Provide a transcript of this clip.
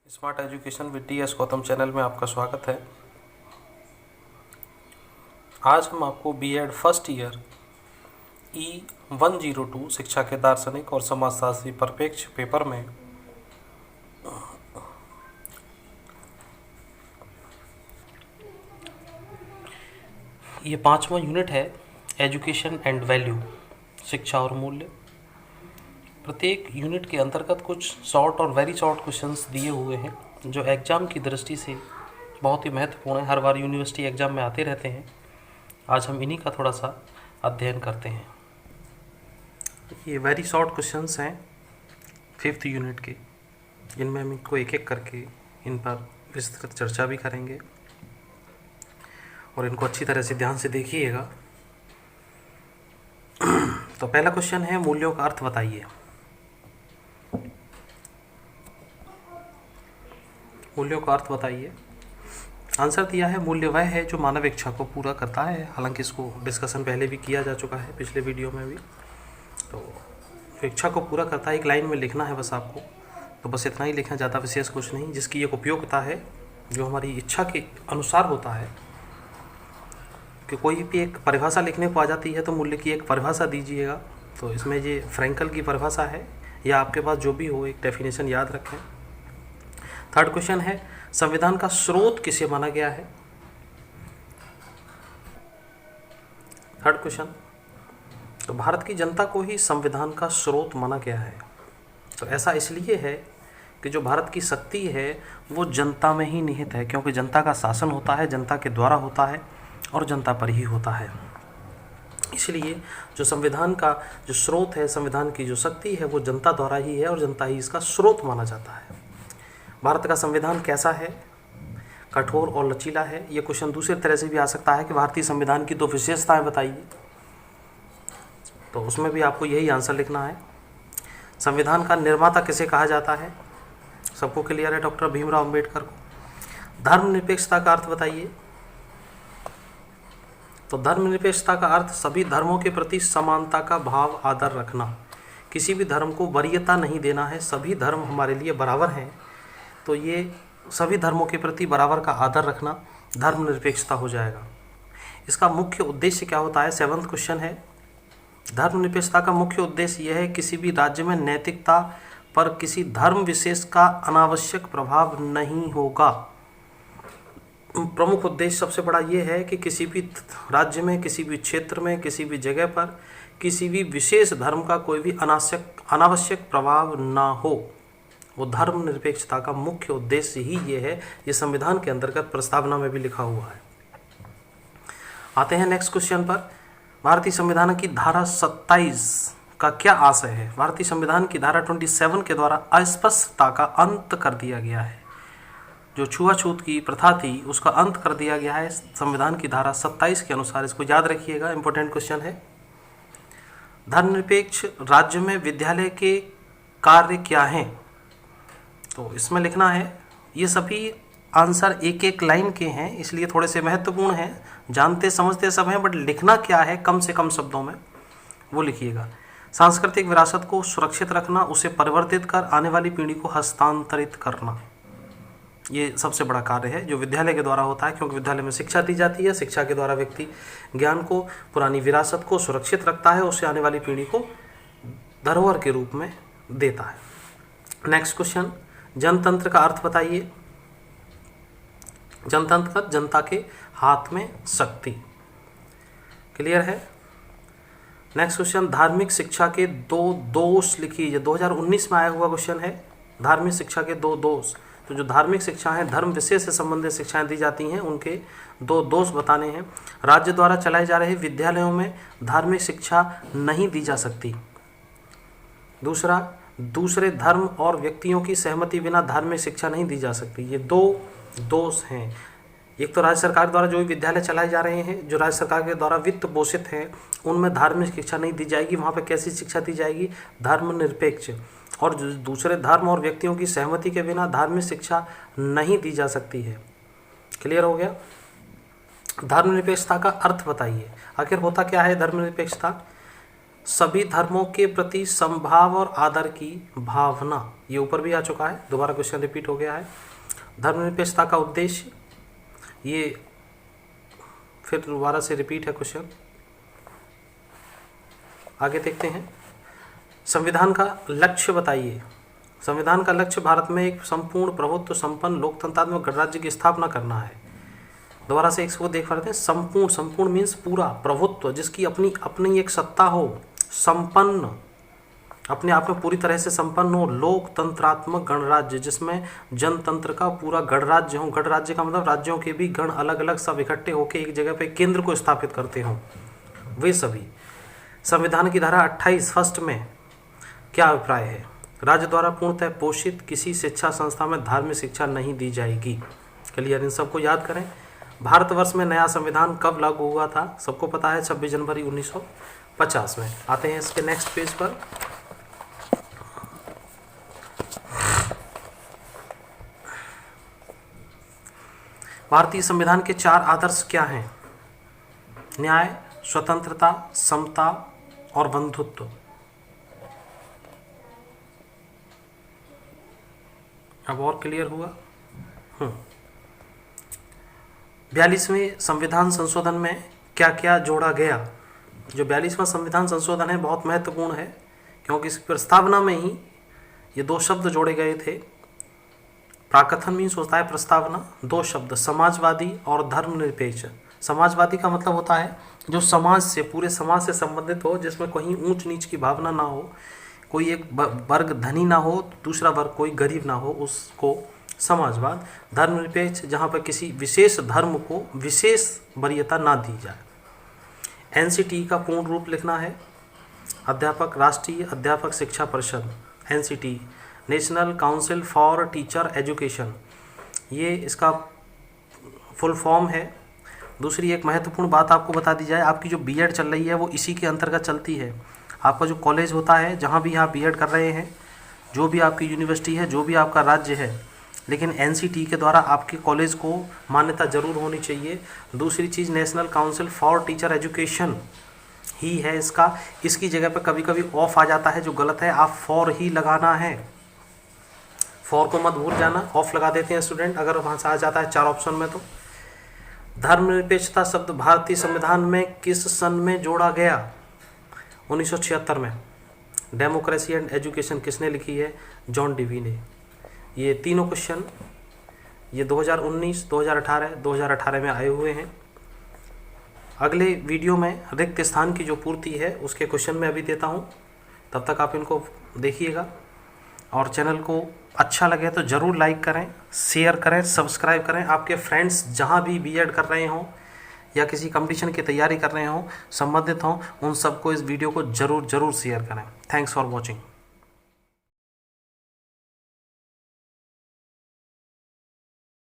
Smart education with T S Gautam channel में आपका स्वागत है। आज हम आपको बीएड फर्स्ट ईयर E102 शिक्षा के दार्शनिक और समाजशास्त्री परिप्रेक्ष्य पेपर में ये 5वां यूनिट है, एजुकेशन एंड वैल्यू, शिक्षा और मूल्य। प्रत्येक यूनिट के अंतर्गत कुछ शॉर्ट और वेरी शॉर्ट क्वेश्चंस दिए हुए हैं जो एग्ज़ाम की दृष्टि से बहुत ही महत्वपूर्ण है। हर बार यूनिवर्सिटी एग्ज़ाम में आते रहते हैं। आज हम इन्हीं का थोड़ा सा अध्ययन करते हैं। ये वेरी शॉर्ट क्वेश्चंस हैं 5th यूनिट के, जिनमें हम इनको एक एक करके इन पर विस्तृत चर्चा भी करेंगे और इनको अच्छी तरह से ध्यान से देखिएगा। तो पहला क्वेश्चन है, मूल्यों का अर्थ बताइए। मूल्यों का अर्थ बताइए। आंसर दिया है, मूल्य वह है जो मानव इच्छा को पूरा करता है। हालांकि इसको डिस्कशन पहले भी किया जा चुका है, पिछले वीडियो में भी। तो इच्छा को पूरा करता है, एक लाइन में लिखना है बस आपको। तो बस इतना ही लिखना, ज़्यादा विशेष कुछ नहीं। जिसकी एक उपयोगिता है जो हमारी इच्छा के अनुसार होता है कि कोई भी एक परिभाषा लिखने को आ जाती है तो मूल्य की एक परिभाषा दीजिएगा। तो इसमें ये फ्रैंकल की परिभाषा है, या आपके पास जो भी हो एक डेफिनेशन याद रखें। थर्ड क्वेश्चन है, संविधान का स्रोत किसे माना गया है। थर्ड क्वेश्चन, तो भारत की जनता को ही संविधान का स्रोत माना गया है। तो ऐसा इसलिए है कि जो भारत की शक्ति है वो जनता में ही निहित है, क्योंकि जनता का शासन होता है, जनता के द्वारा होता है और जनता पर ही होता है। इसलिए जो संविधान का जो स्रोत है, संविधान की जो शक्ति है वो जनता द्वारा ही है और जनता ही इसका स्रोत माना जाता है। भारत का संविधान कैसा है, कठोर और लचीला है। ये क्वेश्चन दूसरी तरह से भी आ सकता है कि भारतीय संविधान की 2 विशेषताएं बताइए। तो उसमें भी आपको यही आंसर लिखना है। संविधान का निर्माता किसे कहा जाता है, सबको क्लियर है, डॉक्टर भीमराव अंबेडकर को। धर्मनिरपेक्षता का अर्थ बताइए। तो धर्मनिरपेक्षता का अर्थ सभी धर्मों के प्रति समानता का भाव, आदर रखना। किसी भी धर्म को वरीयता नहीं देना है, सभी धर्म हमारे लिए बराबर हैं। तो ये सभी धर्मों के प्रति बराबर का आदर रखना धर्मनिरपेक्षता हो जाएगा। इसका मुख्य उद्देश्य क्या होता है, 7वां क्वेश्चन है। धर्मनिरपेक्षता का मुख्य उद्देश्य यह है किसी भी राज्य में नैतिकता पर किसी धर्म विशेष का अनावश्यक प्रभाव नहीं होगा। प्रमुख उद्देश्य सबसे बड़ा ये है कि किसी भी राज्य में, किसी भी क्षेत्र में, किसी भी जगह पर किसी भी विशेष धर्म का कोई भी अनावश्यक प्रभाव ना हो। वो धर्मनिरपेक्षता का मुख्य उद्देश्य ही ये है। ये संविधान के अंतर्गत प्रस्तावना में भी लिखा हुआ है। आते हैं नेक्स्ट क्वेश्चन पर। भारतीय संविधान की धारा 27 का क्या आशय है। भारतीय संविधान की धारा 27 के द्वारा अस्पृश्यता का अंत कर दिया गया है। जो छुआछूत की प्रथा थी उसका अंत कर दिया गया है संविधान की धारा 27 के अनुसार। इसको याद रखिएगा, इंपॉर्टेंट क्वेश्चन है। धर्मनिरपेक्ष राज्य में विद्यालय के कार्य क्या हैं। तो इसमें लिखना है, ये सभी आंसर एक एक लाइन के हैं, इसलिए थोड़े से महत्वपूर्ण हैं। जानते समझते सब हैं, बट लिखना क्या है कम से कम शब्दों में वो लिखिएगा। सांस्कृतिक विरासत को सुरक्षित रखना, उसे परिवर्तित कर आने वाली पीढ़ी को हस्तांतरित करना, ये सबसे बड़ा कार्य है जो विद्यालय के द्वारा होता है। क्योंकि विद्यालय में शिक्षा दी जाती है, शिक्षा के द्वारा व्यक्ति ज्ञान को, पुरानी विरासत को सुरक्षित रखता है, उससे आने वाली पीढ़ी को धरोहर के रूप में देता है। नेक्स्ट क्वेश्चन, जनतंत्र का अर्थ बताइए। जनतंत्र, जनता के हाथ में शक्ति। क्लियर है। नेक्स्ट क्वेश्चन, धार्मिक शिक्षा के 2 दोष लिखिए। ये 2019 में आया हुआ क्वेश्चन है। धार्मिक शिक्षा के 2 दोष। तो जो धार्मिक शिक्षा है, धर्म विशेष से संबंधित शिक्षाएं दी जाती हैं, उनके 2 दोष बताने हैं। राज्य द्वारा चलाए जा रहे विद्यालयों में धार्मिक शिक्षा नहीं दी जा सकती। दूसरा, दूसरे धर्म और व्यक्तियों की सहमति बिना धार्मिक शिक्षा नहीं दी जा सकती। ये 2 दोष हैं। एक तो राज्य सरकार द्वारा जो भी विद्यालय चलाए जा रहे हैं, जो राज्य सरकार के द्वारा वित्त पोषित हैं, उनमें धार्मिक शिक्षा नहीं दी जाएगी। वहाँ पे कैसी शिक्षा दी जाएगी, धर्मनिरपेक्ष। और दूसरे धर्म और व्यक्तियों की सहमति के बिना धार्मिक शिक्षा नहीं दी जा सकती है। क्लियर हो गया। धर्मनिरपेक्षता का अर्थ बताइए। आखिर होता क्या है धर्मनिरपेक्षता। सभी धर्मों के प्रति समभाव और आदर की भावना, ये ऊपर भी आ चुका है, दोबारा क्वेश्चन रिपीट हो गया है। धर्मनिरपेक्षता का उद्देश्य, ये फिर दोबारा से रिपीट है क्वेश्चन। आगे देखते हैं। संविधान का लक्ष्य बताइए। संविधान का लक्ष्य भारत में एक संपूर्ण प्रभुत्व संपन्न लोकतंत्रात्मक गणराज्य की स्थापना करना है। दोबारा से इसको देख पा रहे हैं। संपूर्ण, संपूर्ण मीन्स पूरा, प्रभुत्व जिसकी अपनी अपनी एक सत्ता हो, संपन्न, अपने आप में पूरी तरह से संपन्न हो, लोकतंत्रात्मक गणराज्य जिसमें जनतंत्र का पूरा गणराज्य हो। गणराज्य का मतलब राज्यों के भी गण अलग अलग सब इकट्ठे होकर एक जगह पे केंद्र को स्थापित करते हों, वे सभी। संविधान की धारा 28 फर्स्ट में क्या अभिप्राय है? राज्य द्वारा पूर्णतः पोषित किसी शिक्षा संस्था में धार्मिक शिक्षा नहीं दी जाएगी। क्लियर? इन सबको याद करें। भारतवर्ष में नया संविधान कब लागू हुआ था? सबको पता है, 26 जनवरी 1950 में। आते हैं इसके नेक्स्ट पेज पर। भारतीय संविधान के 4 आदर्श क्या हैं? न्याय, स्वतंत्रता, समता और बंधुत्व। अब और क्लियर हुआ? 42वें संविधान संशोधन में क्या क्या जोड़ा गया? जो 42वां संविधान संशोधन है बहुत महत्वपूर्ण है, क्योंकि इस प्रस्तावना में ही ये 2 शब्द जोड़े गए थे। प्राकथन मीन्स होता है प्रस्तावना, 2 शब्द समाजवादी और धर्मनिरपेक्ष। समाजवादी का मतलब होता है जो समाज से, पूरे समाज से संबंधित हो, जिसमें कहीं ऊंच नीच की भावना ना हो, कोई एक वर्ग धनी ना हो, दूसरा वर्ग कोई गरीब ना हो, उसको समाजवाद। धर्मनिरपेक्ष जहाँ पर किसी विशेष धर्म को विशेष वरीयता ना दी जाए। एनसीटी का पूर्ण रूप लिखना है। अध्यापक, राष्ट्रीय अध्यापक शिक्षा परिषद, NCT, national council for teacher education, ये इसका फुल फॉर्म है। दूसरी एक महत्वपूर्ण बात आपको बता दी जाए, आपकी जो बीएड चल रही है वो इसी के अंतर्गत चलती है। आपका जो कॉलेज होता है, जहाँ भी आप बीएड कर रहे हैं, जो भी आपकी यूनिवर्सिटी है, जो भी आपका राज्य है, लेकिन एनसीटी के द्वारा आपके कॉलेज को मान्यता जरूर होनी चाहिए। दूसरी चीज़ national council for teacher education ही है इसका। इसकी जगह पर कभी कभी ऑफ आ जाता है, जो गलत है, आप फॉर ही लगाना है। फॉर को मत भूल जाना, ऑफ लगा देते हैं स्टूडेंट अगर वहाँ से आ जाता है 4 ऑप्शन में। तो धर्मनिरपेक्षता शब्द भारतीय संविधान में किस सन में जोड़ा गया? 1976 में। डेमोक्रेसी एंड एजुकेशन किसने लिखी है? जॉन डिवी ने। ये तीनों क्वेश्चन ये 2019, 2018 में आए हुए हैं। अगले वीडियो में रिक्त स्थान की जो पूर्ति है उसके क्वेश्चन मैं अभी देता हूँ, तब तक आप इनको देखिएगा। और चैनल को अच्छा लगे तो ज़रूर लाइक करें, शेयर करें, सब्सक्राइब करें। आपके फ्रेंड्स जहाँ भी बीएड कर रहे हों या किसी कंपटीशन की तैयारी कर रहे हों, संबंधित हों, उन सबको इस वीडियो को ज़रूर शेयर करें। Thanks for watching.